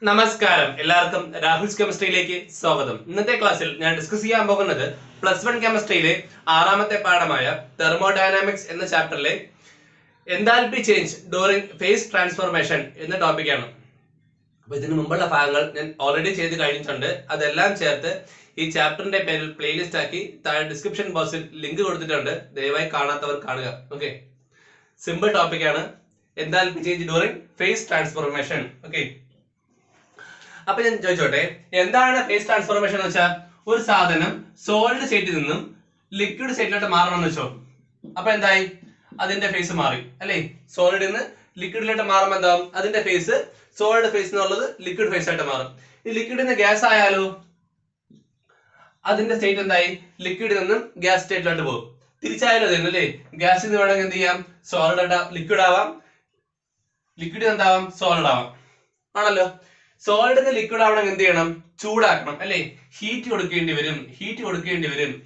നമസ്കാരം, എല്ലാവർക്കും രാഹുൽസ് കെമിസ്ട്രിയിലേക്ക് സ്വാഗതം. ഇന്നത്തെ ക്ലാസ്സിൽ ഞാൻ ഡിസ്കസ് ചെയ്യാൻ പോകുന്നത് +1 കെമിസ്ട്രിയിലെ 6ാമത്തെ പാഠമായ തെർമോഡൈനാമിക്സ് എന്ന ചാപ്റ്ററിലെ enthalpy change during phase transformation എന്ന ടോപ്പിക്കാണ്. അപ്പൊ ഇതിനു മുമ്പുള്ള ഭാഗങ്ങൾ ഞാൻ ഓൾറെഡി ചെയ്ത് കഴിഞ്ഞിട്ടുണ്ട്. അതെല്ലാം ചേർത്ത് ഈ ചാപ്റ്ററിന്റെ പേരിൽ പ്ലേലിസ്റ്റ് ആക്കി താഴെ ഡിസ്ക്രിപ്ഷൻ ബോക്സിൽ ലിങ്ക് കൊടുത്തിട്ടുണ്ട്. ദയവായി കാണാത്തവർ കാണുക. ഓക്കെ, സിമ്പിൾ ടോപ്പിക്കാണ് enthalpy change during phase transformation. Okay, അപ്പൊ ഞാൻ ചോദിച്ചോട്ടെ, എന്താണ് ഫേസ് ട്രാൻസ്ഫോർമേഷൻ എന്ന് വെച്ചാൽ ഒരു സാധനം സോളിഡ് സ്റ്റേറ്റിൽ നിന്നും ലിക്വിഡ് സ്റ്റേറ്റിലോട്ട് മാറണമെന്ന് വെച്ചോ. അപ്പൊ എന്തായി? അതിന്റെ ഫേസ് മാറി അല്ലേ? സോളിഡിൽ നിന്ന് ലിക്വിഡിലോട്ട് മാറുമ്പോൾ എന്താവും? അതിന്റെ ഫേസ് സോളിഡ് ഫേസ് എന്നുള്ളത് ലിക്വിഡ് ഫേസ് ആയിട്ട് മാറും. ഈ ലിക്വിഡിൽ നിന്ന് ഗ്യാസ് ആയാലോ അതിന്റെ സ്റ്റേറ്റ് എന്തായി? ലിക്വിഡിൽ നിന്നും ഗ്യാസ് സ്റ്റേറ്റിലോട്ട് പോകും. തിരിച്ചായാലും അതെന്ന് അല്ലേ? ഗ്യാസിൽ നിന്ന് വേണമെങ്കിൽ എന്ത് ചെയ്യാം? സോളിഡ് ലിക്വിഡ് ആവാം, ലിക്വിഡ് എന്താവാം? സോളിഡ് ആവാം ആണല്ലോ. സോളിഡിന് ലിക്വിഡ് ആവണമെങ്കിൽ എന്ത് ചെയ്യണം? ചൂടാക്കണം അല്ലെ? ഹീറ്റ് കൊടുക്കേണ്ടി വരും.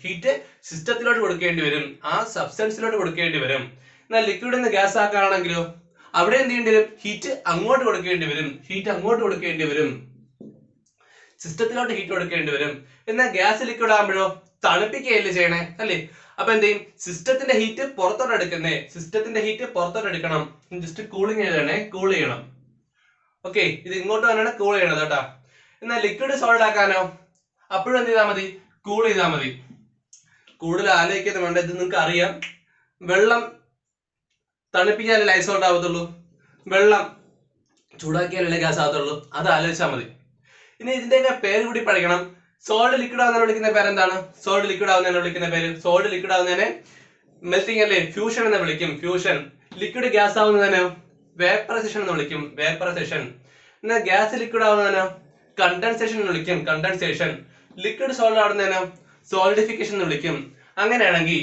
ഹീറ്റ് സിസ്റ്റത്തിലോട്ട് കൊടുക്കേണ്ടി വരും, ആ സബ്സ്റ്റൻസിലോട്ട് കൊടുക്കേണ്ടി വരും. എന്നാൽ ലിക്വിഡിൽ നിന്ന് ഗ്യാസ് ആക്കുകയാണെങ്കിലോ അവിടെ എന്ത് ചെയ്യേണ്ടി വരും? ഹീറ്റ് അങ്ങോട്ട് കൊടുക്കേണ്ടി വരും, സിസ്റ്റത്തിലോട്ട് ഹീറ്റ് കൊടുക്കേണ്ടി വരും. എന്നാൽ ഗ്യാസ് ലിക്വിഡ് ആകുമ്പോഴോ തണുപ്പിക്കുകയല്ലേ ചെയ്യണേ അല്ലേ? അപ്പൊ എന്ത് ചെയ്യും? സിസ്റ്റത്തിന്റെ ഹീറ്റ് പുറത്തോട്ട് എടുക്കണം. ജസ്റ്റ് കൂളിംഗ് ചെയ്യണേ, കൂൾ ചെയ്യണം. ഓക്കെ, ഇത് ഇങ്ങോട്ട് തന്നെയാണ് കൂൾ ചെയ്യണത് കേട്ടാ. എന്നാൽ ലിക്വിഡ് സോളിഡ് ആക്കാനോ അപ്പോഴും എന്ത് ചെയ്താൽ മതി? കൂൾ ചെയ്താൽ മതി. കൂടുതൽ ആലോചിക്കുന്നത് വേണ്ട, ഇത് നിങ്ങൾക്ക് അറിയാം. വെള്ളം തണുപ്പിക്കാനല്ലേ ഐസ് സോൾഡ് ആവത്തുള്ളൂ, വെള്ളം ചൂടാക്കിയാലല്ലേ ഗ്യാസ് ആവത്തുള്ളൂ. അത് ആലോചിച്ചാൽ മതി. ഇനി ഇതിന്റെയൊക്കെ പേര് കൂടി പഠിക്കണം. സോൾഡ് ലിക്വിഡ് ആവുന്നതിനെ വിളിക്കുന്ന പേരെന്താണ്? സോൾഡ് ലിക്വിഡ് ആവുന്നതിനെ മെൽറ്റിംഗ് അല്ലേ, ഫ്യൂഷൻ എന്ന് വിളിക്കും. ഫ്യൂഷൻ. ലിക്വിഡ് ഗ്യാസ് ആവുന്നതിനെ വേപ്പറൈസേഷൻ എന്ന് വിളിക്കും. എന്നാൽ ഗ്യാസ് ലിക്വിഡ് ആവുന്നതിനോ കണ്ടൻസേഷൻ എന്ന് വിളിക്കും. ലിക്വിഡ് സോളിഡ് ആവുന്നതിനോ സോളിഡിഫിക്കേഷൻ എന്ന് വിളിക്കും. അങ്ങനെയാണെങ്കിൽ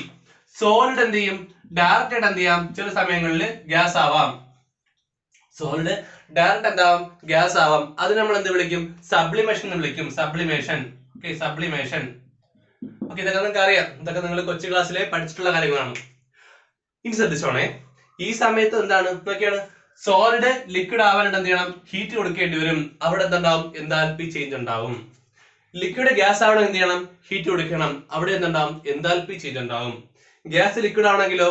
സോളിഡ് എന്ത് ചെയ്യും? ഡയറക്റ്റ് ആയിട്ട് എന്ത് ചെയ്യാം? ചില സമയങ്ങളിൽ ഗ്യാസ് ആവാം. Solid direct എന്താവാം? ഗ്യാസ് ആവാം. അത് നമ്മൾ എന്ത് വിളിക്കും? സബ്ലിമേഷൻ എന്ന് വിളിക്കും. സബ്ലിമേഷൻ. ഇതൊക്കെ നിങ്ങൾക്ക് അറിയാം. ഇതൊക്കെ നിങ്ങൾ കൊച്ചു ക്ലാസ്സിലെ പഠിച്ചിട്ടുള്ള കാര്യങ്ങളാണ്. ഇനി ശ്രദ്ധിച്ചോണേ, ഈ സമയത്ത് എന്താണ് നോക്കിയാണ്, സോളിഡ് ലിക്വിഡ് ആവാനായിട്ട് എന്ത് ചെയ്യണം? ഹീറ്റ് കൊടുക്കേണ്ടി വരും. അവിടെ എന്തുണ്ടാവും? എൻതാൽപ്പി ചേഞ്ച് ഉണ്ടാവും. ലിക്വിഡ് ഗ്യാസ് ആവണം എന്ത് ചെയ്യണം? ഹീറ്റ് കൊടുക്കണം. അവിടെ എന്തുണ്ടാവും? എൻതാൽപ്പി ചേഞ്ച് ഉണ്ടാവും. ഗ്യാസ് ലിക്വിഡ് ആവണമെങ്കിലോ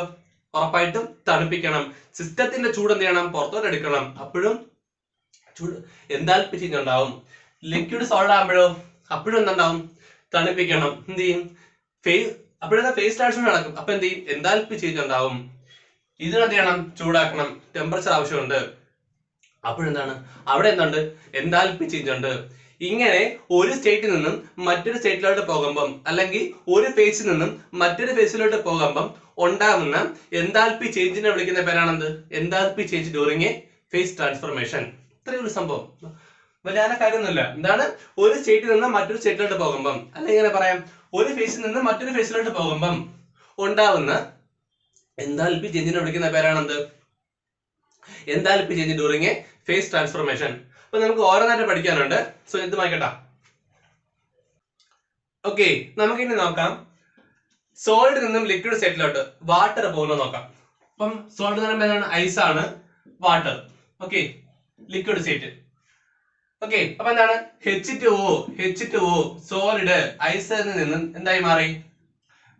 ഉറപ്പായിട്ടും തണുപ്പിക്കണം. സിസ്റ്റത്തിന്റെ ചൂട് എന്ത് ചെയ്യണം? പുറത്തോട്ട് എടുക്കണം. അപ്പോഴും എൻതാൽപ്പി ചേഞ്ച് ഉണ്ടാവും. ലിക്വിഡ് സോളിഡ് ആകുമ്പോഴോ അപ്പോഴും എന്തുണ്ടാവും? തണുപ്പിക്കണം. എന്ത് ചെയ്യും? അപ്പോഴെന്താ? ഫേസ് ട്രാൻസ്ഫർ നടക്കും. അപ്പൊ എന്ത് ചെയ്യും? എൻതാൽപ്പി ചേഞ്ച് ഉണ്ടാവും. ഇതിനെന്ത് ചെയ്യണം? ചൂടാക്കണം. ടെമ്പറേച്ചർ ആവശ്യമുണ്ട്. അപ്പോഴെന്താണ്? അവിടെ എന്തുണ്ട്? എൻതാൽപ്പി ചേഞ്ച് ഉണ്ട്. ഇങ്ങനെ ഒരു സ്റ്റേറ്റിൽ നിന്നും മറ്റൊരു സ്റ്റേറ്റിലോട്ട് പോകുമ്പം, അല്ലെങ്കിൽ ഒരു ഫേസിൽ നിന്നും മറ്റൊരു ഫേസിലോട്ട് പോകുമ്പം ഉണ്ടാകുന്ന എൻതാൽപ്പി ചേഞ്ചിനെ വിളിക്കുന്ന പേരാണെന്ത്? Enthalpy change during a phase transformation. ഇത്രയും ഒരു സംഭവം, വലിയ കാര്യമൊന്നുമില്ല. എന്താണ്? ഒരു സ്റ്റേറ്റിൽ നിന്ന് മറ്റൊരു സ്റ്റേറ്റിലോട്ട് പോകുമ്പം, അല്ലെങ്കിൽ ഇങ്ങനെ പറയാം, ഒരു ഫേസിൽ നിന്ന് മറ്റൊരു ഫേസിലോട്ട് പോകുമ്പം ഉണ്ടാവുന്ന എൻതാൽപ്പി ചേഞ്ചിനെ വിളിക്കുന്ന പേരാണെന്ത്? Enthalpy change during a phase transformation. അപ്പൊ നമുക്ക് ഓരോന്നായിട്ട് പഠിക്കാനുണ്ട്. സോ ഇത് വായിക്കട്ടാ. ഓക്കെ, നമുക്കിനി നോക്കാം സോളിഡിൽ നിന്നും ലിക്വിഡ് സ്റ്റേറ്റിലോട്ട് വാട്ടർ പോകുന്നത് നോക്കാം. അപ്പം സോളിഡ് എന്ന് പറയുമ്പോൾ എന്താണ്? ഐസ് ആണ്, water. Okay, liquid state. Okay, അപ്പൊ എന്താണ്? H2O സോളിഡ് ഐസിൽ നിന്നും എന്തായി മാറി?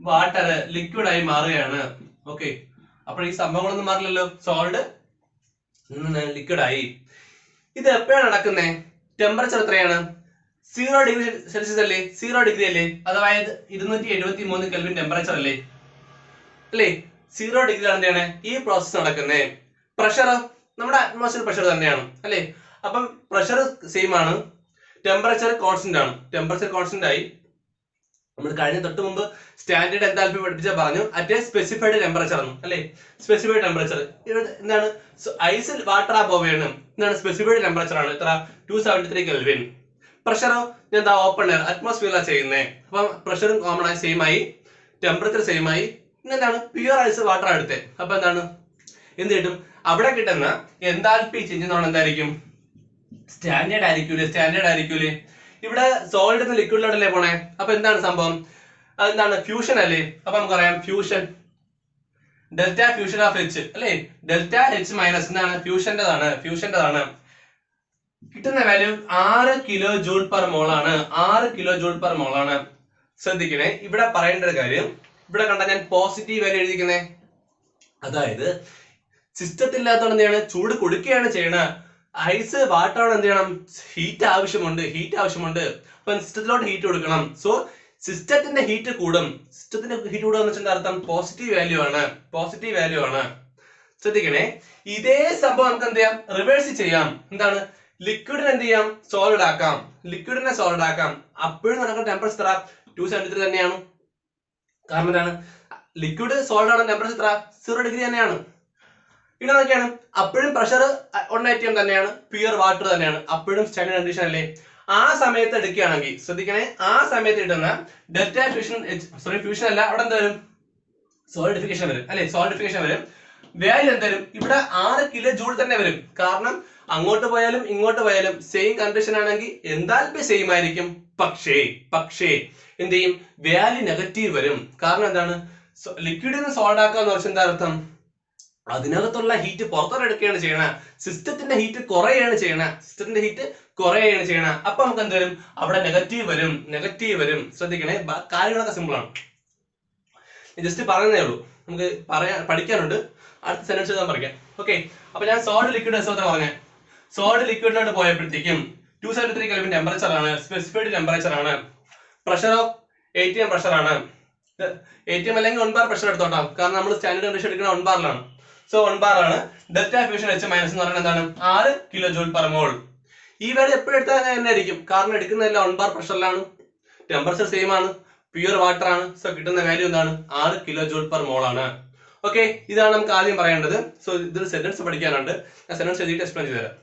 വാട്ടർ ലിക്വിഡ് ആയി മാറുകയാണ്. ഓക്കെ, അപ്പോൾ ഈ സംഭവങ്ങളൊന്നും മാറില്ലല്ലോ. സോളിഡ് ലിക്വിഡ് ആയി. ഇത് എപ്പോഴാണ് നടക്കുന്നത്? ടെമ്പറേച്ചർ എത്രയാണ്? 0 ഡിഗ്രി സെൽഷ്യസ് അല്ലേ? 0 ഡിഗ്രി അല്ലേ? അതായത് 273 കെൽവിൻ ടെമ്പറേച്ചർ അല്ലേ? 0 ഡിഗ്രിയാണ് എന്താണ് ഈ പ്രോസസ് നടക്കുന്നത്. പ്രഷർ നമ്മുടെ അറ്റ്മോസ്ഫിയർ പ്രഷർ തന്നെയാണ് അല്ലേ? അപ്പം പ്രഷർ സെയിം ആണ്, ടെമ്പറേച്ചർ കോൺസ്റ്റന്റ് ആയി. നമ്മൾ കഴിഞ്ഞ തൊട്ട് മുമ്പ് സ്റ്റാൻഡേർഡ് എൻതാൽപ്പി പഠിപ്പിച്ച പറഞ്ഞു അറ്റ് എ സ്പെസിഫൈഡ് ടെമ്പറേച്ചർ ആണ് അല്ലെ? സ്പെസിഫൈഡ് ടെമ്പറേച്ചർ എന്താണ്? ഐസിൽ വാട്ടർ ആ പോവുകയാണ്. എന്താണ്? സ്പെസിഫൈഡ് ടെമ്പറേച്ചർ ആണ്. എത്ര? 273 കെൽവിൻ. പ്രഷറോ എന്താ? ഓപ്പൺ എയർ അറ്റ്മോസ്ഫിയറിലാണ് ചെയ്യുന്നത്. അപ്പം പ്രഷറും കോമൺ ആയി സെയിം ആയി, ടെമ്പറേച്ചർ സെയിം ആയി. എന്താണ്? പ്യുവർ ഐസ് വാട്ടർ എടുത്തേ. അപ്പൊ എന്താണ്? എന്ത് കിട്ടും? അവിടെ കിട്ടുന്ന എൻതാൽപ്പി ചേഞ്ച് എന്ന് പറഞ്ഞാൽ എന്തായിരിക്കും? സ്റ്റാൻഡേർഡ് ആയിരിക്കൂലേ? ഇവിടെ സോളിഡ് ലിക്വിഡിലോട്ടല്ലേ പോണേ. അപ്പൊ എന്താണ് സംഭവം? അതെന്താണ്? ഫ്യൂഷൻ അല്ലേ? അപ്പൊ നമുക്കറിയാം fusion delta fusion of H അല്ലേ? ഡെൽറ്റ H മൈനസ് എന്താണ്? ഫ്യൂഷന്റെതാണ്. കിട്ടുന്ന വാല്യൂ 6 കിലോ ജൂൾ പെർ മോൾ ആണ്. 6 കിലോ ജൂൾ പെർ മോൾ ആണ്. ശ്രദ്ധിക്കണേ, ഇവിടെ പറയേണ്ട ഒരു കാര്യം, ഇവിടെ കണ്ട ഞാൻ പോസിറ്റീവ് വാല്യൂ എഴുതിക്കുന്നേ. അതായത് സിസ്റ്റത്തില്ലാത്തതുകൊണ്ട് എന്ത് ചെയ്യണം, ചൂട് കൊടുക്കുകയാണ് ചെയ്യണത്. ഐസ് വാട്ടർ എന്ത് ചെയ്യണം, ഹീറ്റ് ആവശ്യമുണ്ട്. അപ്പൊ സിസ്റ്റത്തിലോട്ട് ഹീറ്റ് കൊടുക്കണം. സോ സിസ്റ്റത്തിന്റെ ഹീറ്റ് കൂടും. സിസ്റ്റത്തിന്റെ ഹീറ്റ് കൂടുക എന്ന് വെച്ചാൽ അർത്ഥം പോസിറ്റീവ് വാല്യൂ ആണ്. ശ്രദ്ധിക്കണേ, ഇതേ സംഭവം നമുക്ക് എന്ത് ചെയ്യാം, റിവേഴ്സ് ചെയ്യാം. എന്താണ്, ലിക്വിഡിനെ എന്ത് ചെയ്യാം, സോളിഡ് ആക്കാം. അപ്പോഴും നടക്കുന്ന ടെമ്പറേച്ചർ 273 തന്നെയാണ്. കാരണം എന്താണ്, ലിക്വിഡ് സോളിഡ് ആണ്, ടെമ്പറേച്ചർ 0 ഡിഗ്രി തന്നെയാണ്. ഇവിടെ നോക്കിയാണ്, അപ്പോഴും പ്രഷർ 1 atm തന്നെയാണ്, പ്യുവർ വാട്ടർ തന്നെയാണ്, അപ്പോഴും സ്റ്റാൻഡേർഡ് കണ്ടീഷൻ അല്ലേ. ആ സമയത്ത് എടുക്കുകയാണെങ്കിൽ ശ്രദ്ധിക്കണേ, ആ സമയത്ത് കിട്ടുന്ന ഡെൽറ്റ ഫ്യൂഷൻ അല്ല, അവിടെ എന്താ വരും, സോളിഡിഫിക്കേഷൻ വരും അല്ലെ. സോളിഡിഫിക്കേഷൻ വരും. വാല്യൂ എന്തായാലും ഇവിടെ 6 കിലോ ജൂൾ തന്നെ വരും. കാരണം അങ്ങോട്ട് പോയാലും ഇങ്ങോട്ട് പോയാലും സെയിം കണ്ടീഷൻ ആണെങ്കിൽ എന്താൽപി സെയിം ആയിരിക്കും. പക്ഷേ എന്ത് ചെയ്യും, വാല്യൂ നെഗറ്റീവ് വരും. കാരണം എന്താണ്, ലിക്വിഡിൽ നിന്ന് സോൾഡ് ആക്കുക എന്ന് വെച്ചാൽ എന്താ അർത്ഥം, അതിനകത്തുള്ള ഹീറ്റ് പുറത്തോട്ടെടുക്കുകയാണ് ചെയ്യണത്. സിസ്റ്റത്തിന്റെ ഹീറ്റ് കുറയുകയാണ് ചെയ്യണ. അപ്പൊ നമുക്ക് എന്ത് വരും, അവിടെ നെഗറ്റീവ് വരും. ശ്രദ്ധിക്കണേ, കാര്യങ്ങളൊക്കെ സിമ്പിൾ ആണ്. ജസ്റ്റ് പറയുന്നേ ഉള്ളൂ, നമുക്ക് പഠിക്കാനുണ്ട്. അടുത്ത സെന്റൻസ് ഞാൻ പറയാം. ഓക്കെ, അപ്പൊ ഞാൻ സോളിഡ് ലിക്വിഡ് പറഞ്ഞേ. സോളിഡ് ലിക്വിഡിലോട്ട് പോയപ്പോഴത്തേക്കും 273 കെൽവിൻ ടെമ്പറേച്ചർ ആണ്, സ്പെസിഫൈഡ് ടെമ്പറേച്ചർ ആണ്, പ്രഷർ ഓഫ് ATM പ്രഷർ ആണ്. ATM അല്ലെങ്കിൽ 1 ബാർ പ്രഷർ എടുത്തോട്ടാം, കാരണം നമ്മൾ സ്റ്റാൻഡേർഡ് കണ്ടീഷൻ എടുക്കുന്ന 1 ബാറിലാണ്. സോ 1 ബാർ ആണ്. ഡെൽറ്റ ഫ്യൂഷൻ H മൈനസ് എന്ന് പറയുന്നത് എന്താണ്, 6 കിലോ ജൂൾ പെർ മോൾ. ഈ വാല്യൂ എപ്പോഴും എടുത്താൽ തന്നെ ആയിരിക്കും, കാരണം എടുക്കുന്നതെല്ലാം 1 ബാർ പ്രഷറിലാണ്, ടെമ്പറേച്ചർ സെയിം ആണ്, പ്യുവർ വാട്ടർ ആണ്. സോ കിട്ടുന്ന വാല്യൂ എന്താണ്, 6 കിലോ ജൂൾ പെർ മോൾ ആണ്. ഓക്കെ, ഇതാണ് നമുക്ക് ആദ്യം പറയേണ്ടത്. സോ ഇതൊരു സെന്റൻസ് പഠിക്കാനുണ്ട്, ഞാൻ സെന്റൻസ് എഴുതിയിട്ട് എക്സ്പ്ലെയിൻ ചെയ്തുതരാം.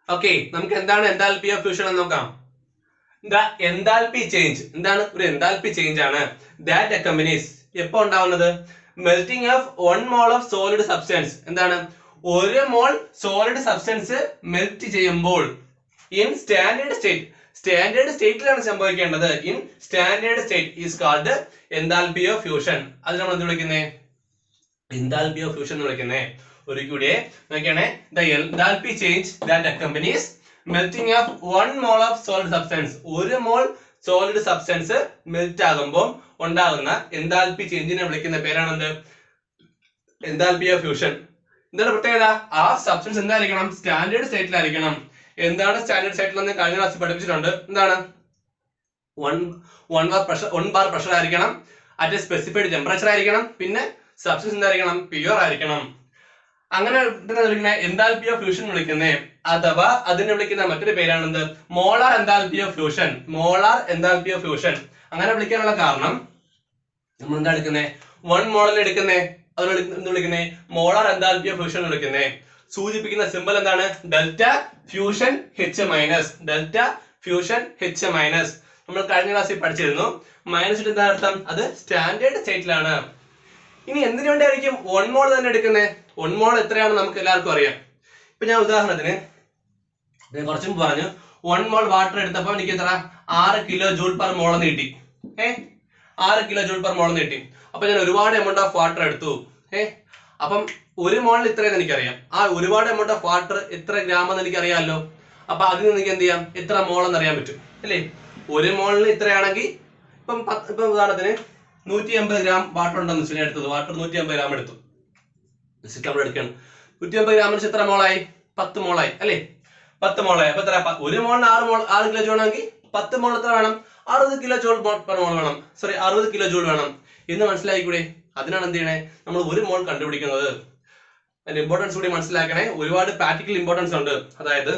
ഓക്കെ, നമുക്ക് എന്താണ് എൻതാൽപ്പി ഓഫ് ഫ്യൂഷൻ എന്ന് നോക്കാം. എൻതാൽപ്പി ചേഞ്ച് എന്താണ്, ഒരു എൻതാൽപ്പി ചേഞ്ച് ആണ്. ദാറ്റ് അക്കമ്പനീസ് എപ്പോ ഉണ്ടാവുന്നത്, melting of 1 mole of solid substance. എന്താണ്, 1 മോൾ സോളിഡ് സബ്സ്റ്റൻസ് മെൽറ്റ് ചെയ്യുമ്പോൾ ഇൻ സ്റ്റാൻഡേർഡ് സ്റ്റേറ്റിലാണ് സംഭവിക്കേണ്ടത്. In standard state is called enthalpy of fusion. അത് നമ്മൾ എന്ത് വിളിക്കുന്നേ, എൻതാൽപ്പി ഓഫ് ഫ്യൂഷൻ എന്ന് വിളിക്കുന്നേ. ഒരു കൂടിയേ നോക്കിയാണേ, the enthalpy change that accompanies melting of 1 mole of solid substance. 1 mole solid substance melt ആകുമ്പോൾ ഉണ്ടാകുന്ന എൻതാൽപ്പി ചേഞ്ചിനെ വിളിക്കുന്ന പേരാണെന്ത്, എൻതാൽപ്പി ഓഫ് ഫ്യൂഷൻ. എന്താണ് പ്രത്യേകത, ആ സബ്സ്റ്റൻസ് എന്തായിരിക്കണം, സ്റ്റാൻഡേർഡ് സ്റ്റേറ്റിലായിരിക്കണം. എന്താണ് സ്റ്റാൻഡേർഡ് സ്റ്റേറ്റിൽ എന്ന് കഴിഞ്ഞ ക്ലാസ്സിൽ പഠിപ്പിച്ചിട്ടുണ്ട്. എന്താണ്, 1 ബാർ പ്രഷർ ആയിരിക്കണം, അറ്റ് സ്പെസിഫൈഡ് ടെമ്പറേച്ചർ ആയിരിക്കണം, പിന്നെ സബ്സ്റ്റൻസ് എന്തായിരിക്കണം, പ്യുവർ ആയിരിക്കണം. അങ്ങനെ എൻതാൽപ്പി ഓഫ് ഫ്യൂഷൻ വിളിക്കുന്നേ, അഥവാ അതിനെ വിളിക്കുന്ന മറ്റൊരു പേരാണെന്ത്, മോളാർ എൻതാൽപ്പി ഓഫ് ഫ്യൂഷൻ. അങ്ങനെ വിളിക്കാനുള്ള കാരണം നമ്മൾ എന്താ എടുക്കുന്നേ, 1 മോളിൽ എടുക്കുന്നേ, അതിന് എന്ത് വിളിക്കുന്നേ, മോളാർ എൻതാൽപ്പി ഓഫ് ഫ്യൂഷൻ വിളിക്കുന്നേ. സൂചിപ്പിക്കുന്ന സിമ്പൽ എന്താണ്, ഡെൽറ്റ ഫ്യൂഷൻ H മൈനസ്. നമ്മൾ കഴിഞ്ഞ ക്ലാസ്സിൽ പഠിച്ചിരുന്നു. മൈനസ് ഇട്ട് എന്താ അർത്ഥം, അത് സ്റ്റാൻഡേർഡ് സ്റ്റേറ്റിലാണ്. ഇനി എന്തിനു വേണ്ടിയായിരിക്കും 1 മോൾ തന്നെ എടുക്കുന്നത്, 1 മോൾ എത്രയാണ് നമുക്ക് എല്ലാവർക്കും അറിയാം. ഇപ്പൊ ഞാൻ ഉദാഹരണത്തിന് ഞാൻ കുറച്ചു മുമ്പ് പറഞ്ഞു, 1 മോൾ വാട്ടർ എടുത്തപ്പോൾ എനിക്ക് എത്ര, 6 കിലോ ജൂൾ പെർ മോൾ എന്ന് കിട്ടി. 6 കിലോ ജൂൾ പെർ മോൾ എന്ന് കിട്ടി. അപ്പൊ ഞാൻ ഒരുപാട് എമൗണ്ട് ഓഫ് വാട്ടർ എടുത്തു. അപ്പം 1 മോളിൽ ഇത്രയെന്ന് എനിക്കറിയാം. ആ ഒരുപാട് എമൗണ്ട് ഓഫ് വാട്ടർ എത്ര ഗ്രാം എന്ന് എനിക്കറിയാമല്ലോ. അപ്പൊ അതിൽ നിന്ന് എനിക്ക് എന്ത് ചെയ്യാം, എത്ര മോൾ എന്ന് അറിയാൻ പറ്റും അല്ലേ. 1 മോളിന് ഇത്രയാണെങ്കിൽ ഇപ്പം ഉദാഹരണത്തിന് 150 ഗ്രാം വാട്ടർ ഉണ്ടെന്ന് വെച്ചാൽ എടുത്തത്, വാട്ടർ 150 ഗ്രാം എടുത്തു, നമ്മൾ എടുക്കണം. 150 ഗ്രാമിന് എത്ര മോളായി, 10 മോളായി അല്ലേ. 10 മോളായി. അപ്പൊ എത്ര, 1 മോളിന് 6 കിലോ ജൂൾ ആണെങ്കിൽ 10 മോൾ എത്ര വേണം, 60 കിലോ ജൂൾ പെർ മോൾ വേണം. 60 കിലോ ജൂൾ വേണം എന്ന് മനസ്സിലായിക്കൂടെ. അതിനാണ് എന്ത് ചെയ്യണേ, നമ്മൾ 1 മോൾ കണ്ടുപിടിക്കുന്നത്. അതിന്റെ ഇമ്പോർട്ടൻസ് കൂടി മനസ്സിലാക്കണേ. ഒരുപാട് പ്രാക്ടിക്കൽ ഇമ്പോർട്ടൻസ് ഉണ്ട്. അതായത്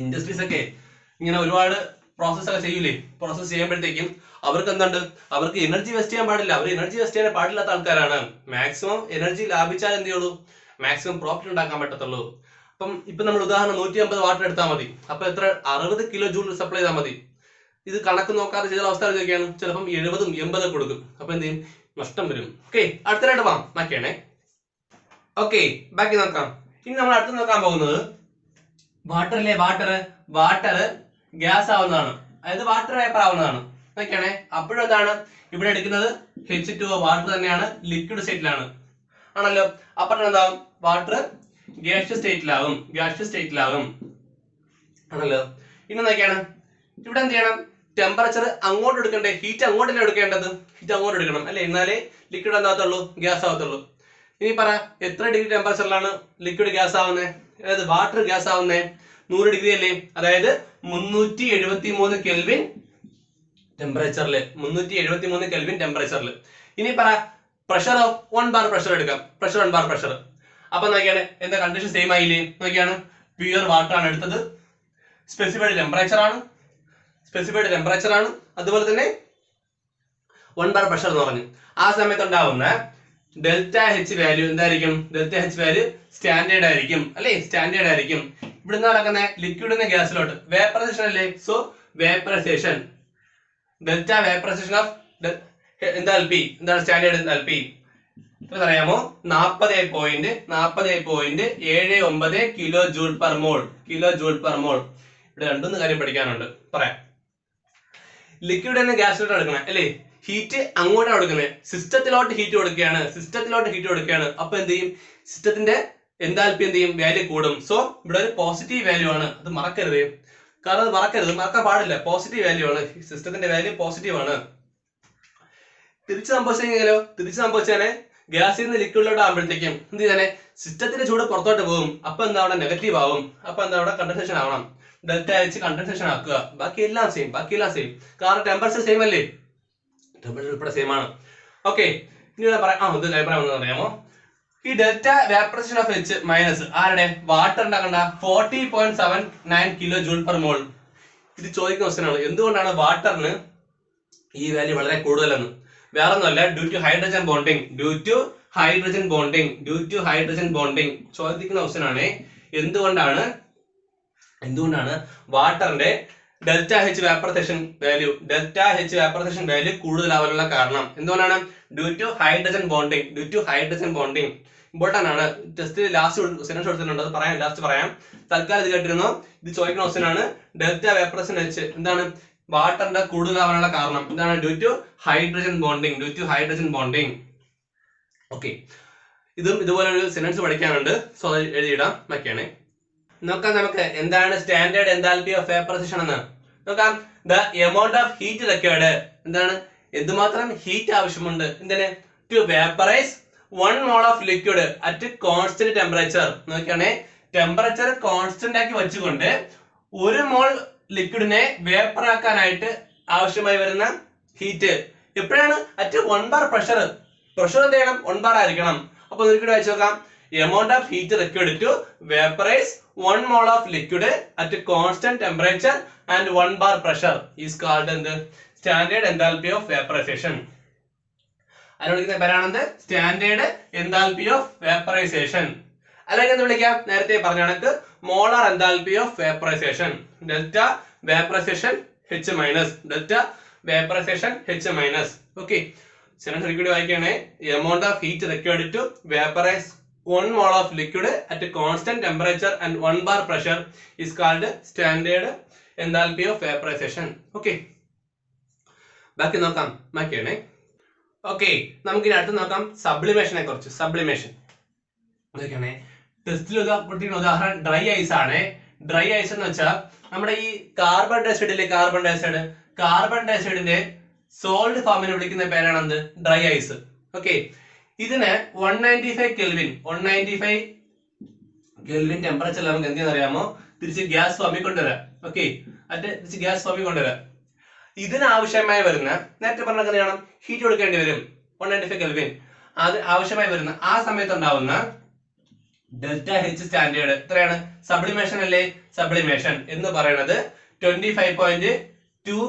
ഇൻഡസ്ട്രീസ് ഒക്കെ ഇങ്ങനെ ഒരുപാട് പ്രോസസ് ഒക്കെ ചെയ്യൂലേ. പ്രോസസ് ചെയ്യുമ്പോഴത്തേക്കും അവർക്ക് എന്തുണ്ട്, അവർക്ക് എനർജി വേസ്റ്റ് ചെയ്യാൻ പാടില്ല. അവർ എനർജി വേസ്റ്റ് ചെയ്യാൻ പാടില്ലാത്ത ആൾക്കാരാണ്. മാക്സിമം എനർജി ലാഭിച്ചാൽ എന്ത് ചെയ്യുള്ളൂ, മാക്സിമം പ്രോഫിറ്റ് ഉണ്ടാക്കാൻ പറ്റത്തുള്ളൂ. അപ്പം ഇപ്പൊ നമ്മൾ ഉദാഹരണം 150 വാട്ടർ എടുത്താൽ മതി. അപ്പൊ എത്ര, 60 കിലോ ജൂൾ സപ്ലൈ ചെയ്താൽ മതി. ഇത് കണക്ക് നോക്കാതെ ചെയ്ത അവസ്ഥ ഇതൊക്കെയാണ്. ചിലപ്പം 70 80 കൊടുക്കും. അപ്പൊ എന്ത് ചെയ്യും, നഷ്ടം വരും. ഓക്കെ, അടുത്തതായിട്ട് പോവാം. ബാക്കിയാണേ. ഓക്കെ, ബാക്കി നോക്കാം. ഇനി നമ്മൾ അടുത്ത് നോക്കാൻ പോകുന്നത് വാട്ടർ അല്ലേ. വാട്ടർ ഗ്യാസ് ആവുന്നതാണ്, അതായത് വാട്ടർ വേപ്പർ ആവുന്നതാണ്. ഓക്കെയാണേ. അപ്പോഴും എന്താണ് ഇവിടെ എടുക്കുന്നത്, H2O വാട്ടർ തന്നെയാണ്, ലിക്വിഡ് സ്റ്റേറ്റിലാണ് ആണല്ലോ. അപ്പോൾ എന്താവും, വാട്ടർ ഗ്യാഷ്യസ് സ്റ്റേറ്റിലാവും. ആണല്ലോ. ഇനി നോക്കിയാണ് ഇവിടെ എന്ത് ചെയ്യണം, ടെമ്പറേച്ചർ അങ്ങോട്ട് എടുക്കണ്ടേ, ഹീറ്റ് അങ്ങോട്ടല്ലേ എടുക്കേണ്ടത്, ഹീറ്റ് അങ്ങോട്ട് എടുക്കണം അല്ലെ, എന്നാലേ ലിക്വിഡ് എന്താകത്തുള്ളൂ, ഗ്യാസ് ആവത്തുള്ളൂ. ഇനി പറ എത്ര ഡിഗ്രി ടെമ്പറേച്ചറിലാണ് ലിക്വിഡ് ഗ്യാസ് ആവുന്നത്, അതായത് വാട്ടർ ഗ്യാസ് ആവുന്നത്? 100 ഡിഗ്രി അല്ലേ, അതായത് 373 കെൽവിൻ ടെമ്പറേച്ചറിൽ, 373 കെൽവിൻ ടെമ്പറേച്ചറിൽ. ഇനി പറ പ്രഷറോ, 1 ബാർ പ്രഷർ എടുക്കാം, പ്രഷർ 1 ബാർ പ്രഷർ. അപ്പൊ നോക്കിയാണ് എന്താ കണ്ടീഷൻ സെയിം ആയില്ലേ, നോക്കിയാണ് പ്യുവർ വാട്ടർ ആണ് എടുത്തത്, സ്പെസിഫൈഡ് ടെമ്പറേച്ചർ ആണ്, അതുപോലെ തന്നെ 1 ബാർ പ്രഷർ എന്ന് പറഞ്ഞു. ആ സമയത്ത് ഉണ്ടാവുന്ന ഡെൽറ്റ എച്ച് വാല്യൂ എന്തായിരിക്കും, ഡെൽറ്റ എച്ച് വാല്യൂ സ്റ്റാൻഡേർഡ് ആയിരിക്കും അല്ലെ, സ്റ്റാൻഡേർഡ് ആയിരിക്കും. ഇവിടുന്ന് നടക്കുന്ന ലിക്വിഡിന്റെ ഗ്യാസിലോട്ട് വേപ്പറൈസേഷൻ അല്ലേ, so vaporisation delta vaporisation of enthalpy, എന്താണ് സ്റ്റാൻഡേർഡ് എന്തൽപി അറിയാമോ, 40.79 കിലോ ജൂൾ പെർ മോൾ. ഇവിടെ 2 കാര്യം പഠിക്കാനുണ്ട്, പറയാം. ലിക്വിഡ് എന്ന ഗ്യാസിലോട്ട് എടുക്കണം അല്ലേ, ഹീറ്റ് അങ്ങോട്ടാണ് കൊടുക്കുന്നത്, സിസ്റ്റത്തിലോട്ട് ഹീറ്റ് കൊടുക്കുകയാണ്. അപ്പൊ എന്ത് ചെയ്യും, സിസ്റ്റത്തിന്റെ എന്താൽപി എന്ത് ചെയ്യും, വാല്യൂ കൂടും. സോ ഇവിടെ ഒരു പോസിറ്റീവ് വാല്യൂ ആണ്, അത് മറക്കരുത്, കാരണം അത് മറക്കാൻ പാടില്ല, പോസിറ്റീവ് വാല്യൂ ആണ്, സിസ്റ്റത്തിന്റെ വാല്യൂ പോസിറ്റീവ് ആണ്. തിരിച്ച് സംഭവിച്ചാൽ ഗ്യാസിൽ നിന്ന് ലിക്വിഡിലോട്ട് ആകുമ്പോഴത്തേക്കും എന്ത് ചെയ്താലേ സിസ്റ്റത്തിന്റെ ചൂട് പുറത്തോട്ട് പോകും. അപ്പൊ എന്താ അവിടെ നെഗറ്റീവ് ആവും, അപ്പൊ എന്താ അവിടെ കണ്ടൻസേഷൻ ആവണം, ഡെൽറ്റ എച്ച് കണ്ടൻസേഷൻ ആക്കുക. ബാക്കിയെല്ലാം സെയിം, കാരണം ടെമ്പറേച്ചർ സെയിം അല്ലേ, ടെമ്പറേച്ചർ ഉൾപ്പെടെ സെയിം ആണ്. ഓക്കെ, ഇനി പറയാം ഇത് അഭിപ്രായം അറിയാമോ, ഈ ഡെൽറ്റ വാപ്പറേഷൻ ഓഫ് എച്ച് മൈനസ് ആരുടെ, വാട്ടർ ഉണ്ടാക്കണ്ട 40.79 കിലോ ജൂൾ പെർ മോൾ. ഇത് ചോദിക്കുന്ന ക്വസ്റ്റ്യൻ ആണ്, എന്തുകൊണ്ടാണ് വാട്ടറിന് ഈ വാല്യൂ വളരെ കൂടുതലെന്ന്. വേറെ ഒന്നുമല്ല, ഡ്യൂ ടു ഹൈഡ്രജൻ ബോണ്ടിങ് ചോദിക്കുന്ന ക്വസ്റ്റ്യൻ ആണ്. എന്തുകൊണ്ടാണ് വാട്ടറിന്റെ ഡെൽറ്റ എച്ച് വാപ്പറൈസേഷൻ വാല്യൂ കൂടുതലാവാനുള്ള കാരണം എന്തുകൊണ്ടാണ്, due to hydrogen bonding. Important ആണ്, ടെസ്റ്റ് ലാസ്റ്റ് സെന്റൻസ് കൊടുത്തിട്ടുണ്ട്, അത് ലാസ്റ്റ് പറയാം. തൽക്കാലം ഇത് കേട്ടിരുന്നു, ഇത് ചോദിക്കുന്ന ക്വസ്റ്റ്യൻ ആണ്. ഡെൽറ്റ വാപ്പറേഷൻ എച്ച് എന്താണ്, വാട്ടറിന്റെ കൂടുതലാവാനുള്ള കാരണം എന്താണ്, due to hydrogen bonding. Okay, ഇതും ഇതുപോലെ ഒരു സെന്റൻസ് പഠിക്കാനുണ്ട്, സോ അത് എഴുതിയിടാം. മൊക്കെയാണ് നോക്കാം നമുക്ക് എന്താണ് സ്റ്റാൻഡേർഡ് എൻതാൽപ്പി ഓഫ് വേപ്പറൈസേഷൻ എന്ന് നോക്കാം. The amount of heat required, എന്താണ് എന്തുമാത്രം ഹീറ്റ് ആവശ്യമുണ്ട്, എന്തിന്, to vaporise 1 mole of liquid at constant temperature. നോക്കിയാണെ ടെമ്പറേച്ചർ കോൺസ്റ്റന്റ് ആക്കി വെച്ചുകൊണ്ട് 1 മോൾ ലിക്വിഡിനെ വേപ്പർ ആക്കാനായിട്ട് ആവശ്യമായി വരുന്ന ഹീറ്റ് എപ്പോഴാണ്, അറ്റ് 1 ബാർ പ്രഷർ എന്ത് ചെയ്യണം, 1 ബാർ ആയിരിക്കണം. അപ്പൊ ലിക്വിഡ് വായിച്ചു നോക്കാം, amount of heat required to vaporise 1 mole of liquid at constant temperature and 1 bar pressure is called the standard enthalpy of vaporization. അതിനെ വിളിക്കുന്ന പേരാണ് സ്റ്റാൻഡേർഡ് എൻതാൽപ്പി ഓഫ് വേപ്പറൈസേഷൻ. അല്ലെങ്കിൽ എന്ത് വിളിക്കാം, നേരത്തെ പറഞ്ഞ കണക്ക് molar enthalpy of vaporisation, delta vaporisation H minus. Okay, sentence required വായിക്കുകയാണെ, amount of heat required to vaporise 1 mole of liquid at a constant temperature and 1 bar pressure is called standard enthalpy of vaporization. Okay, ബാക്കി നോക്കാം. ബാക്കിയാണ്. Okay, നമുക്ക് ഇനി അടുത്ത് നോക്കാം സബ്ലിമേഷനെ കുറിച്ച്. Sublimation നോക്കിയാണേ, ടെസ്റ്റിൽ കൊടുത്തിരിക്കുന്ന ഉദാഹരണം ഡ്രൈ ഐസ് ആണ്. ഡ്രൈ ഐസ് എന്ന് വെച്ചാൽ നമ്മുടെ ഈ കാർബൺ ഡയോക്സൈഡിന്റെ സോൾഡ് ഫോമിനെ വിളിക്കുന്ന പേരാണ് എന്ത്, ഡ്രൈ ഐസ്. ഓക്കെ, ഇതിന് 195 കെൽവിൻ ടെമ്പറേച്ചറിൽ നമുക്ക് എന്ത് അറിയാമോ, തിരിച്ച് ഗ്യാസ് ഫോമിൽ കൊണ്ടുവരാം. ഓക്കെ, തിരിച്ച് ഗ്യാസ് ഫോമിൽ കൊണ്ടുവരാം. ഇതിനാവശ്യമായി വരുന്ന, നേരത്തെ പറഞ്ഞ എങ്ങനെയാണ്, ഹീറ്റ് കൊടുക്കേണ്ടി വരും 195 കെൽവിൻ. അത് ആവശ്യമായി വരുന്ന ആ സമയത്ത് ഉണ്ടാവുന്ന ഡെൽറ്റ എച്ച് സ്റ്റാൻഡേർഡ് എത്രയാണ്, സബ്ലിമേഷൻ അല്ലേ. സബ്ലിമേഷൻ എന്ന് പറയുന്നത് 25.2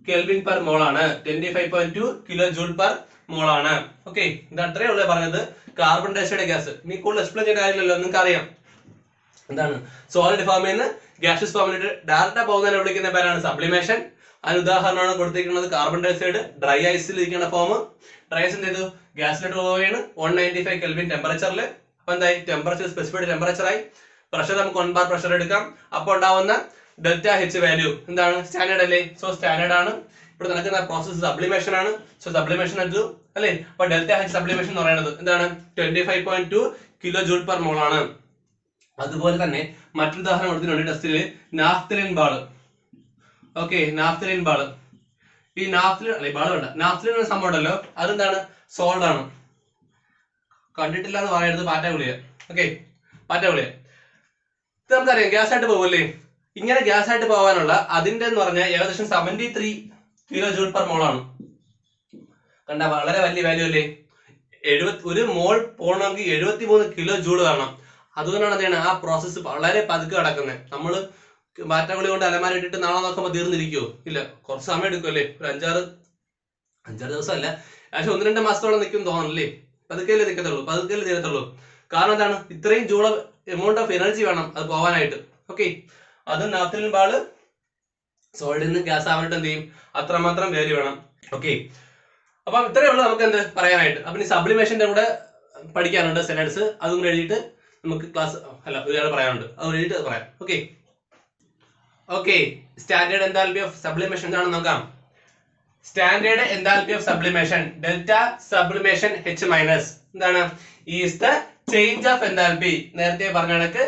കെൽവിൻ പെർ മോൾ ആണ്, 25.2 കിലോ ജൂൾ പെർ മോൾ ആണ്. ഓക്കെ, ഇത് അത്രേ ഉള്ളൂ പറഞ്ഞത്. കാർബൺ ഡയോക്സൈഡ് ഗ്യാസ് ഇനി കൂടുതൽ എക്സ്പ്ലെയിൻ ചെയ്യേണ്ട കാര്യമില്ലല്ലോ, നിങ്ങൾക്ക് അറിയാം എന്താണ് സോളിഡ് ഫോമിൽ നിന്ന് ഗ്യാഷ്യസ് ഫോമിലിട്ട് ഡയറക്റ്റ് പോകുന്നതിനെ വിളിക്കുന്ന പേരാണ് സബ്ലിമേഷൻ. അതിന് ഉദാഹരണമാണ് കൊടുത്തിരിക്കുന്നത് കാർബൺ ഡയോക്സൈഡ്. ഡ്രൈ ഐസിൽ ഇരിക്കുന്ന ഫോം, ഡ്രൈ ഐസ് എന്ത് ചെയ്തു, ഗ്യാസിലോട്ട് പോവുകയാണ് 195 കെൽവിൻ ടെമ്പറേച്ചറിൽ. അപ്പൊ എന്തായി, ടെമ്പറേച്ചർ സ്പെസിഫൈഡ് ടെമ്പറേച്ചർ ആയി. പ്രഷർ നമുക്ക് 1 ബാർ പ്രഷർ എടുക്കാം. അപ്പോൾ ഉണ്ടാവുന്ന ഡെൽറ്റ എച്ച് വാല്യൂ എന്താണ്, സ്റ്റാൻഡേർഡ് അല്ലേ. സോ സ്റ്റാൻഡേർഡ് ആണ്. ഇവിടെ നടക്കുന്ന പ്രോസസ് സബ്ലിമേഷൻ ആണ്. സോ സബ്ലിമേഷൻ എടുത്തു അല്ലേ. അപ്പൊ ഡെൽറ്റ എച്ച് സബ്ലിമേഷൻ എന്ന് പറയുന്നത് എന്താണ്, 25.2 കിലോ ജൂൾ പെർ മോൾ ആണ്. അതുപോലെ തന്നെ മറ്റൊരു ഉദാഹരണം കൊടുത്തിട്ടുണ്ട് ടെസ്റ്റിൽ, naphthalene ball. Okay, naphthalene ball. ഈ നാഫ്തലിൻ അല്ലെ ബാള് വേണ്ട, നാഫ്തലിൻ എന്ന സംഭവം ഉണ്ടല്ലോ, അതെന്താണ്? സോൾഡ് ആണ്. കണ്ടിട്ടില്ല എന്ന് പറയരുത്, പാറ്റ ഗുളിക. ഓക്കെ, പാറ്റ ഗുളിക ഇത് നമുക്കറിയാം ഗ്യാസ് ആയിട്ട് പോകുമല്ലേ. ഇങ്ങനെ ഗ്യാസ് ആയിട്ട് പോകാനുള്ള അതിന്റെ എന്ന് പറഞ്ഞാൽ ഏകദേശം 73 കിലോ ജൂൾ പെർ മോൾ ആണ്. കണ്ട, വളരെ വലിയ വാല്യൂ അല്ലേ. 1 മോൾ പോകണമെങ്കിൽ 73 കിലോ ജൂൾ വേണം. അതുകൊണ്ടാണ് എന്താണ് ആ പ്രോസസ്സ് വളരെ പതുക്കെ നടക്കുന്നത്. നമ്മള് പാറ്റഗുളി കൊണ്ട് അലമാര ഇട്ടിട്ട് നാളെ നോക്കുമ്പോൾ തീർന്നിരിക്കുവോ? ഇല്ല, കുറച്ച് സമയം എടുക്കുമല്ലേ. ഒരു 5-6 ദിവസം അല്ല, പക്ഷെ 1-2 മാസത്തോളം നിൽക്കും തോന്നണല്ലേ. പതുക്കെയല്ലേ നിൽക്കത്തുള്ളൂ, പതുക്കെയല്ലേ തീരത്തുള്ളൂ. കാരണം എന്താണ്? ഇത്രയും ജൂൾ എമൗണ്ട് ഓഫ് എനർജി വേണം അത് പോകാനായിട്ട്. ഓക്കെ, അത് നാഫ്തലിൻ ബാള് സോളിഡിൽ നിന്ന് ഗ്യാസ് ആവാനായിട്ട് എന്ത് ചെയ്യും? അത്രമാത്രം വാല്യൂ വേണം. ഓക്കെ, അപ്പൊ ഇത്രയേ ഉള്ളൂ നമുക്ക് എന്ത് പറയാനായിട്ട്. അപ്പൊ ഇനി സബ്ലിമേഷന്റെ കൂടെ പഠിക്കാനുണ്ട് സെനഡ്സ്, അതും കൂടെ എഴുതിയിട്ട് നമുക്ക് ക്ലാസ് അല്ല ഒരാൾ പറയാനുണ്ട്, അത് എഴുതിയിട്ട് പറയാം. Okay okay standard enthalpy of sublimation എന്താണെന്ന് നോക്കാം. Standard enthalpy of sublimation delta sublimation H minus എന്താണ്? Is the change of enthalpy. നേരത്തെ പറഞ്ഞ കണക്ക്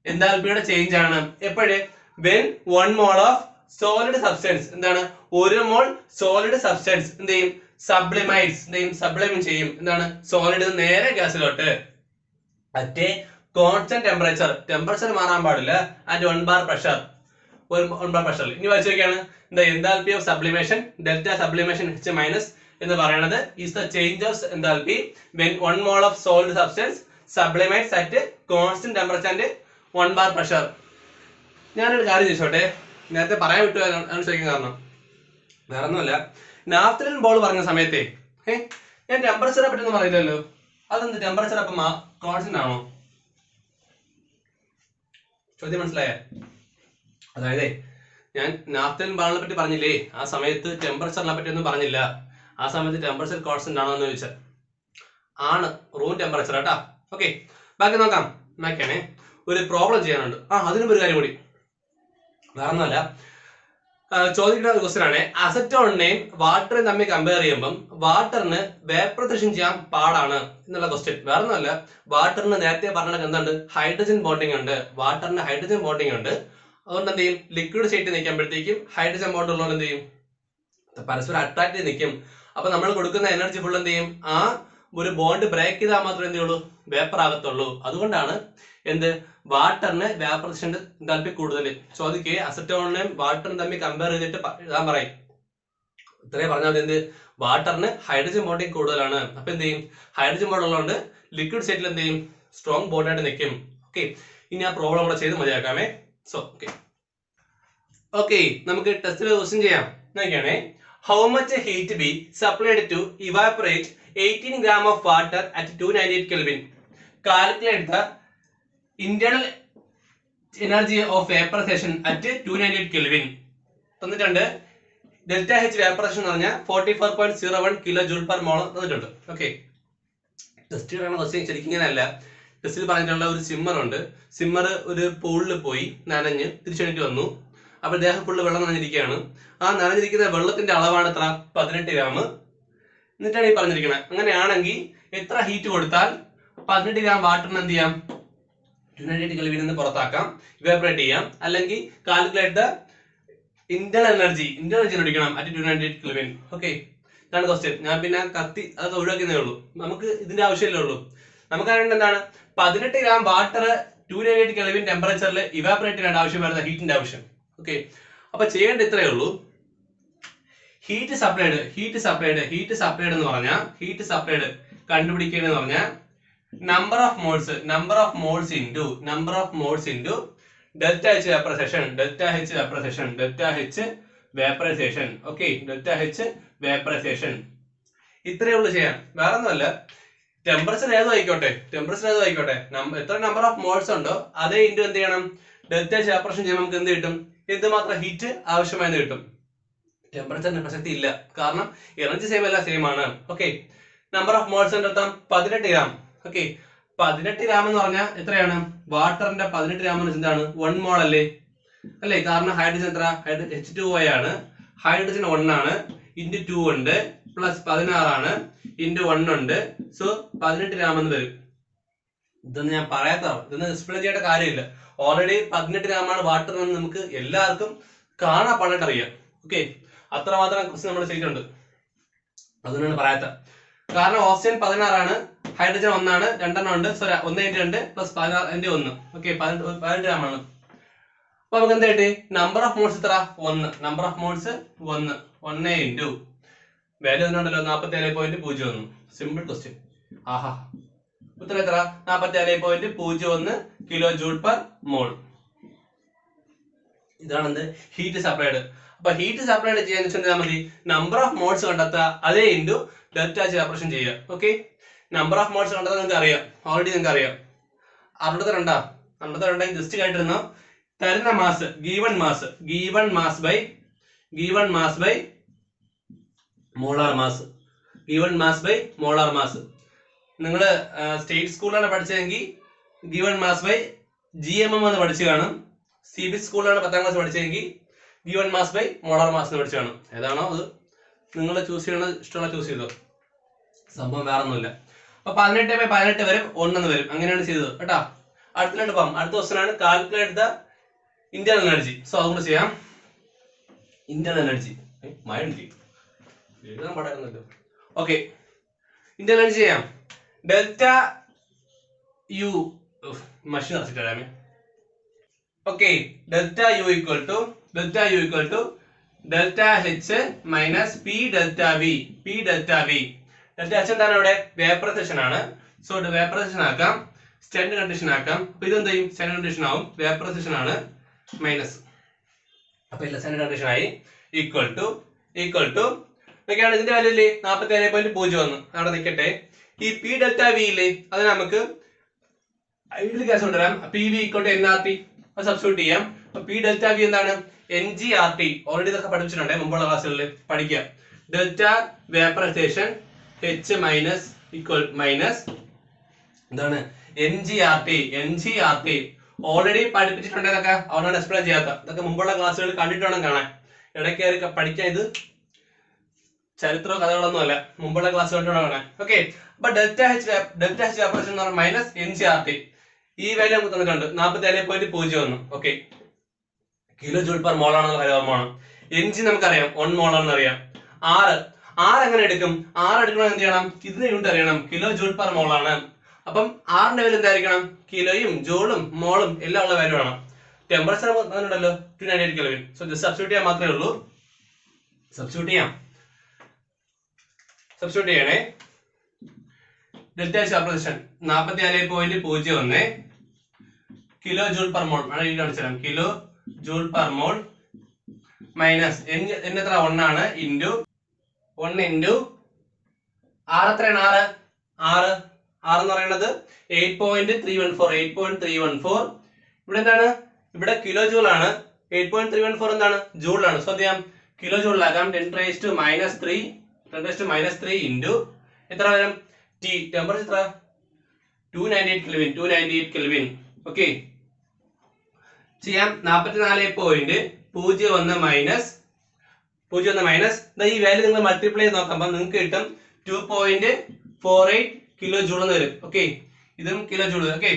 എൻതാൽപ്പിയുടെ ചേഞ്ച് ആണ്. എപ്പോഴ്? When 1 mole of solid substance എന്താണ്? 1 മോൾ സോളിഡ് സബ്സ്റ്റൻസ് എന്ത് ചെയ്യും? സബ്ലിമൈറ്റ്സ് എന്ത് ചെയ്യും? സബ്ലിം ചെയ്യും. എന്താണ്? സോളിഡ് നേരെ ഗ്യാസിലോട്ട് at a constant temperature. Temperature മാറാൻ പാടില്ല. And 1 bar pressure. 1 ബാർ പ്രഷറിൽ. ഇനി വായിച്ചൊക്കെയാണ് the enthalpy of sublimation delta sublimation H minus എന്ന് പറയുന്നത് is the change of enthalpy when 1 mole of solid substance sublimates at constant temperature and 1 bar pressure. ഞാനൊരു കാര്യം ചോദിച്ചോട്ടെ, നേരത്തെ പറയാൻ വിട്ടു ചോദിക്കാൻ കാരണം വേറെ ഒന്നുമല്ല. നാഫ്തലിൻ ബോൾ പറഞ്ഞ സമയത്തെ ഞാൻ ടെമ്പറേച്ചറെ പറ്റി പറയില്ലല്ലോ. അതെന്ത് ടെമ്പറേച്ചർ അപ്പം കോൺസ്റ്റന്റ് ആണോ? ചോദ്യം മനസ്സിലായ? അതായത് ഞാൻ നാഫ്തലിൻ ബാളിനെ പറ്റി പറഞ്ഞില്ലേ, ആ സമയത്ത് ടെമ്പറേച്ചറിനെ പറ്റി ഒന്നും പറഞ്ഞില്ല. ആ സമയത്ത് ടെമ്പറേച്ചർ കോൺസ്റ്റന്റ് ആണോ എന്ന് ചോദിച്ചാൽ ആണ്, റൂം ടെമ്പറേച്ചർ കേട്ടാ. ഓക്കെ, ബാക്കി നോക്കാം. നോക്കിയാണേ ഒരു പ്രോബ്ലം ചെയ്യാനുണ്ട്. അതിനും ഒരു കാര്യം കൂടി, വേറെ ഒന്നുമല്ല, ചോദിക്കുന്ന ഒരു ക്വസ്റ്റ്യൻ ആണ്. അസറ്റോണിനെയും വാട്ടറും തമ്മിൽ കമ്പയർ ചെയ്യുമ്പം വാട്ടറിന് വേപ്പറൈസേഷൻ ചെയ്യാൻ പാടാണ് എന്നുള്ള ക്വസ്റ്റ്യൻ. വേറെ ഒന്നുമല്ല, വാട്ടറിന് നേരത്തെ പറഞ്ഞ എന്തുണ്ട്? ഹൈഡ്രജൻ ബോണ്ടിങ് ഉണ്ട്. വാട്ടറിന് ഹൈഡ്രജൻ ബോണ്ടിങ് ഉണ്ട്. അതുകൊണ്ട് എന്ത് ചെയ്യും? ലിക്വിഡ് സ്റ്റേറ്റ് നിൽക്കുമ്പോഴത്തേക്കും ഹൈഡ്രജൻ ബോണ്ട് ഉള്ളതുകൊണ്ട് എന്ത് ചെയ്യും? പരസ്പരം അട്രാക്ട് ചെയ്ത് നിൽക്കും. അപ്പൊ നമ്മൾ കൊടുക്കുന്ന എനർജി ഫുൾ എന്ത് ചെയ്യും? ആ ഒരു ബോണ്ട് ബ്രേക്ക് ചെയ്താൽ മാത്രമേ എന്ത് ചെയ്യുള്ളൂ? വേപ്പർ ആകത്തുള്ളൂ. അതുകൊണ്ടാണ് എന്ത് വാട്ടറിന് വേപ്പറൈസേഷൻ എൻതാൽപ്പി കൂടുതൽ. ചോദിക്കേ അസറ്റോണിനെയും വാട്ടറും തമ്മിൽ കമ്പയർ ചെയ്തിട്ട് ഞാൻ പറയും ഇത്രയും പറഞ്ഞാൽ എന്ത്? വാട്ടറിന് ഹൈഡ്രജൻ ബോണ്ടിങ് കൂടുതലാണ്. അപ്പൊ എന്ത് ചെയ്യും? ഹൈഡ്രജൻ ബോണ്ട് ഉള്ളതുകൊണ്ട് ലിക്വിഡ് സ്റ്റേറ്റിൽ എന്ത് ചെയ്യും? സ്ട്രോങ് ബോണ്ടായിട്ട് നിൽക്കും. ഓക്കെ, ഇനി ആ പ്രോബ്ലം കൂടെ ചെയ്ത് മതിയാക്കാമേ. സോ ഓക്കെ നമുക്ക് ടെസ്റ്റിൽ ക്വസ്റ്റ്യൻ ചെയ്യാം. നോക്കിയാണേ, how much heat be supplied to evaporate 18 gram of water at 298 Kelvin? Calculate the internal energy of vaporization at 298 Kelvin. തന്നിട്ടുണ്ട്. ഡെൽറ്റ എച്ച് വാപ്പറേഷൻ എന്ന് പറഞ്ഞാൽ 44.01 കിലോ ജൂൾ പെർ മോൾ തന്നിട്ടുണ്ട്. ഓക്കെ, ടെസ്റ്റ് ക്വസ്റ്റ്യൻ ശരിക്കും ഇങ്ങനെയല്ല. ടെസ്റ്റിൽ പറഞ്ഞിട്ടുള്ള ഒരു സിമ്മർ ഉണ്ട്. സിമ്മർ ഒരു പൂളിൽ പോയി നനഞ്ഞ് തിരിച്ചെണീറ്റ് വന്നു. അപ്പൊ ദേഹം ഫുള്ള് വെള്ളം നനഞ്ഞിരിക്കുകയാണ്. ആ നനഞ്ഞിരിക്കുന്ന വെള്ളത്തിന്റെ അളവാണ് എത്ര? 18 gram. എന്നിട്ടാണ് ഈ പറഞ്ഞിരിക്കുന്നത്. അങ്ങനെയാണെങ്കിൽ എത്ര ഹീറ്റ് കൊടുത്താൽ 18 gram വാട്ടറിന് എന്ത് ചെയ്യാം? 298 Kelvin എന്ന് പുറത്താക്കാം, ഇവാപറേറ്റ് ചെയ്യാം. അല്ലെങ്കിൽ കാൽക്കുലേറ്റ് ദ ഇന്റർണൽ എനർജി കണ്ടുപിടിക്കണം അറ്റ് 298 Kelvin. ഓക്കെ, ഇതാണ് ക്വസ്റ്റ്യൻ. ഞാൻ പിന്നെ കത്തി അതൊക്കെ ഒഴിവാക്കുന്നേ ഉള്ളൂ. നമുക്ക് ഇതിന്റെ ആവശ്യമല്ലേ ഉള്ളൂ. നമുക്കറിയേണ്ടത് എന്താണ്? 18 gram വാട്ടർ 298 Kelvin ടെമ്പറേച്ചറിൽ ഇവാപറേറ്റ് ചെയ്യേണ്ട ആവശ്യം വരുന്ന ഹീറ്റിന്റെ ആവശ്യം. ഓക്കെ, അപ്പൊ ചെയ്യേണ്ട ഇത്രയേ ഉള്ളൂ. ഹീറ്റ് സപ്ലൈഡ് എന്ന് പറഞ്ഞാൽ ഹീറ്റ് സപ്ലൈഡ് കണ്ടുപിടിക്കേണ്ടതെന്ന് പറഞ്ഞാൽ number of moles into delta H vaporisation. Okay, delta H vaporisation. ഇത്രയേ ഉള്ളൂ ചെയ്യാൻ, വേറെ ഒന്നുമല്ല. ടെമ്പറേച്ചർ ഏതും ആയിക്കോട്ടെ, എത്ര നമ്പർ ഓഫ് മോൾസ് ഉണ്ടോ അതേ ഇൻറ്റു എന്ത് ചെയ്യണം? ഡെൽറ്റ എച്ച് വേപ്പറേഷൻ ചെയ്യുമ്പോൾ നമുക്ക് എന്ത് കിട്ടും? എന്തുമാത്രം ഹീറ്റ് ആവശ്യമായെന്ന് കിട്ടും. ടെമ്പറേച്ചറിന് പ്രസക്തി ഇല്ല, കാരണം എനർജി സെയിം അല്ല, സെയിം ആണ്. ഓക്കെ, നമ്പർ ഓഫ് മോൾസ് എടുത്താൽ 18 gram. ഓക്കെ, 18 gram എന്ന് പറഞ്ഞാൽ എത്രയാണ്? വാട്ടറിന്റെ 18 gram എന്താണ്? 1 മോൾ അല്ലേ? കാരണം ഹൈഡ്രജൻ എത്ര? H2O ആണ്. ഹൈഡ്രജൻ 1 ആണ്. ഇൻറ്റു 2 ഉണ്ട്, പ്ലസ് 16 ആണ്, ഇൻറ്റു 1 ഉണ്ട്. സോ 18 gram എന്ന് വരും. ഇതൊന്നും ഞാൻ പറയാത്തതാണ്, ഇതൊന്നും എക്സ്പ്ലെയിൻ ചെയ്യേണ്ട കാര്യമില്ല. ഓൾറെഡി 18 ഗ്രാമാണ് വാട്ടർ എന്ന് നമുക്ക് എല്ലാവർക്കും കാണാൻ പാടായിട്ട് അറിയാം. ഓക്കെ, അത്രമാത്രം ക്വസ്റ്റ്യൻ നമ്മൾ ചെയ്തിട്ടുണ്ട്, അതുകൊണ്ടാണ് പറയാത്ത. കാരണം ഓക്സിജൻ 16 ഹൈഡ്രജൻ 1 രണ്ടെണ്ണം ഉണ്ട്. Sorry 1/2 plus 16/1. ഓക്കെ, 18 ഗ്രാമാണ്. അപ്പൊ നമുക്ക് എന്താ കിട്ടി? നമ്പർ ഓഫ് മോൾസ് എത്ര? 1. Number of moles 1. 1 into value ഉണ്ടല്ലോ 47.01. Simple question. ആഹാ, ഉത്തരം എത്ര? 47.01 കിലോ ജൂൾ പെർ മോൾ. ഇതാണ് എന്ത്? Heat supplied. അപ്പൊ ഹീറ്റ് സപ്ലൈഡ് ചെയ്യാന്ന് വെച്ചാൽ മതി നമ്പർ ഓഫ് മോൾസ് കണ്ടെത്തുക, അതേ ഇൻറ്റു ഡെൽറ്റ H ഓപ്പറേഷൻ ചെയ്യുക. ഓക്കെ, നമ്പർ ഓഫ് മോൾസ് കണ്ടെത്താൻ നിങ്ങൾക്ക് അറിയാം, ഓൾറെഡി നിങ്ങൾക്ക് അറിയാം. 62 ജസ്റ്റ് കേട്ടിരുന്നോ? തരുന്ന mass given mass by molar mass. Given mass by molar mass. നിങ്ങൾ സ്റ്റേറ്റ് സ്കൂളിലാണ് പഠിച്ചതെങ്കിൽ ഗീവൺ മാസ് ബൈ GMM എന്ന് പഠിച്ചു കാണും. CBSE സ്കൂളിലാണ് 10ാം ക്ലാസ് പഠിച്ചതെങ്കിൽ given mass by molar mass എന്ന് പഠിച്ചു കാണും. ഏതാണോ അത് നിങ്ങൾ ചൂസ് ചെയ്യണത്, ഇഷ്ടമുള്ള ചൂസ് ചെയ്തോ, സംഭവം വേറെ ഒന്നുമില്ല. അപ്പൊ 18/18 വരും 1 വരും, അങ്ങനെയാണ് ചെയ്തത് കേട്ടാ. അടുത്തിലോട്ട് പോകാം. അടുത്ത ക്വസ്റ്റൻ ആണ് calculate the internal energy. So അതുകൊണ്ട് ചെയ്യാം. ഇന്റർണൽ എനർജി എഴുതാൻ പാടായിരുന്നല്ലോ. ഓക്കെ, ഇന്റർണൽ എനർജി ചെയ്യാം. ഡെൽറ്റ യു മഷീൻ നിറച്ചിട്ടാമേ. Okay, delta U equal to delta H minus P delta V. Delta H എന്താണ്? ഇവിടെ വേപ്പറൈസേഷൻ ആണ്. സോ വേപ്പറൈസേഷൻ ആക്കാം, സ്റ്റാൻഡേർഡ് കണ്ടീഷൻ ആക്കാം. അപ്പൊ ഇതെന്ത് ചെയ്യും? സ്റ്റാൻഡേർഡ് കണ്ടീഷൻ ആവും. വേപ്പറൈസേഷൻ ആണ് മൈനസ്, അപ്പൊ ഇല്ല സ്റ്റാൻഡേർഡ് കണ്ടീഷൻ ആയി. ഈക്വൽ ടു ഒക്കെയാണ് ഇതിന്റെ വാല്യൂ ഇല്ലേ? 47.01. അവിടെ നിൽക്കട്ടെ. ഈ P ഡെൽറ്റ V ഇല്ലേ, അത് നമുക്ക് ഐഡിയൽ ഗ്യാസ് കൊണ്ടുവരാം. PV ഈക്വൽ ടു nRT അത് സബ്സ്റ്റിറ്റ്യൂട്ട് ചെയ്യാം. അപ്പൊ P ഡെൽറ്റ V എന്താണ്? NGRT. ഓൾറെഡി ഇതൊക്കെ പഠിച്ചിട്ടുണ്ട് മുമ്പുള്ള ക്ലാസ്സുകളിൽ, പഠിക്കാം. Delta vaporisation H minus equal minus എന്താണ്? NGRT ഓൾറെഡി പഠിപ്പിച്ചിട്ടുണ്ട്. ഇതൊക്കെ അവരോട് എക്സ്പ്ലെയിൻ ചെയ്യാത്ത, ഇതൊക്കെ മുമ്പുള്ള ക്ലാസ്സുകളിൽ കണ്ടിട്ട് വേണം കാണാൻ. ഇടയ്ക്ക് കയറി പഠിക്കാൻ, ഇത് ചരിത്രമോ കഥകളൊന്നും അല്ല, മുമ്പുള്ള ക്ലാസ് കണ്ടിട്ട് കാണാൻ. ഓക്കെ, അപ്പൊ ഡെൽറ്റ H വേപ്പറേഷൻ എന്ന് പറഞ്ഞാൽ മൈനസ് NGRT. ഈ വാല്യൂ നമുക്ക് തന്നിട്ടുണ്ട് 47.01. ഓക്കെ, കിലോ ജൂൾ പെർ മോൾ ആണെന്നുള്ള കാര്യം ഓർമ്മ വേണം. NG നമുക്കറിയാം 1 മോൾ ആണെന്ന് അറിയാം. R എങ്ങനെ എടുക്കും? R എടുക്കണമെങ്കിൽ എന്ത് ചെയ്യണം? ഇതിന് യൂണിറ്റ് അറിയണം, കിലോ ജൂൾ പെർ മോൾ ആണ്. അപ്പം R-ന്റെ വാല്യൂ എന്തായിരിക്കണം? കിലോയും ജൂളും മോളും എല്ലാം ഉള്ള വാല്യൂ ആണ്. ടെമ്പറേച്ചർ ഉണ്ടല്ലോ 298 കെൽവിൻ. സോ ജസ്റ്റ് സബ്സ്റ്റിറ്റ്യൂട്ട് ചെയ്യാൻ മാത്രമേ ഉള്ളൂ. സബ്സ്റ്റിറ്റ്യൂട്ട് ചെയ്യണേ. Delta H vaporisation 47.01 kilo joule per mole. കാണിച്ചുതരാം. Kilo joule per mole minus എത്ര? 1 ആണ്. ഇൻറ്റു 1 ഇൻറ്റു R എത്രയാണ്? R എന്ന് പറയുന്നത് 8.314. ഇവിടെ എന്താണ്? ഇവിടെ കിലോ ജൂൾ ആണ്. 8.314 എന്താണ്? ജൂളാണ്. സോ എന്ത് ചെയ്യാം? കിലോ ജൂളിലാക്കാം. 10⁻³ ഇൻറ്റു എത്ര വരും? T. ടെമ്പറേച്ചർ എത്ര? 298 കെൽവിൻ. ഓക്കെ, ചെയ്യാം. 44.01 മൈനസ് ഈ വാല്യൂ നിങ്ങൾ മൾട്ടിപ്ലൈ ചെയ്ത് നോക്കാം. നിങ്ങൾക്ക് കിട്ടും 2.48 കിലോ ജൂൾ എന്ന് വരും. ഓക്കെ, ഇതും കിലോ ജൂൾ. ഓക്കെ,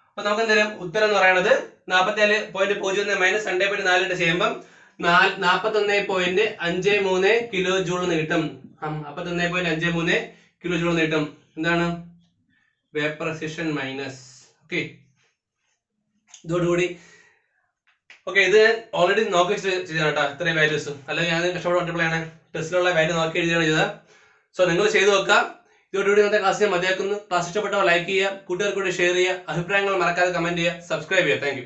അപ്പൊ നമുക്ക് എന്തായാലും ഉത്തരം എന്ന് പറയുന്നത് 44.01 മൈനസ് 2.48 ചെയ്യുമ്പോൾ 41.53 കിലോ ജൂൾ എന്ന് കിട്ടും. 41.53 കിലോ ജൂൾ എന്ന് കിട്ടും. എന്താണ്? Vaporisation minus. ഓക്കെ, ഇതോടുകൂടി ഓക്കെ, ഇത് ഓൾറെഡി നോക്കി ചെയ്താണ് കേട്ടോ ഇത്രയും വാല്യൂസ്. അല്ലെങ്കിൽ ഞാൻ കഷ്ടപ്പെട്ട് മൾട്ടിപ്ലൈ ആണ്, ടെസ്റ്റിലുള്ള വാല്യൂ നോക്കി എഴുതിയാണ് ചെയ്തത്. സോ നിങ്ങൾ ചെയ്തു നോക്കാം. ഇതോടുകൂടി ഇന്നത്തെ ക്ലാസ് ഞാൻ മതിയാക്കുന്നു. ക്ലാസ് ഇഷ്ടപ്പെട്ടവർ ലൈക്ക് ചെയ്യുക, കൂട്ടുകാർക്ക് കൂടി ഷെയർ ചെയ്യുക, അഭിപ്രായങ്ങൾ മറക്കാതെ കമന്റ് ചെയ്യുക, സബ്സ്ക്രൈബ് ചെയ്യുക. Thank you.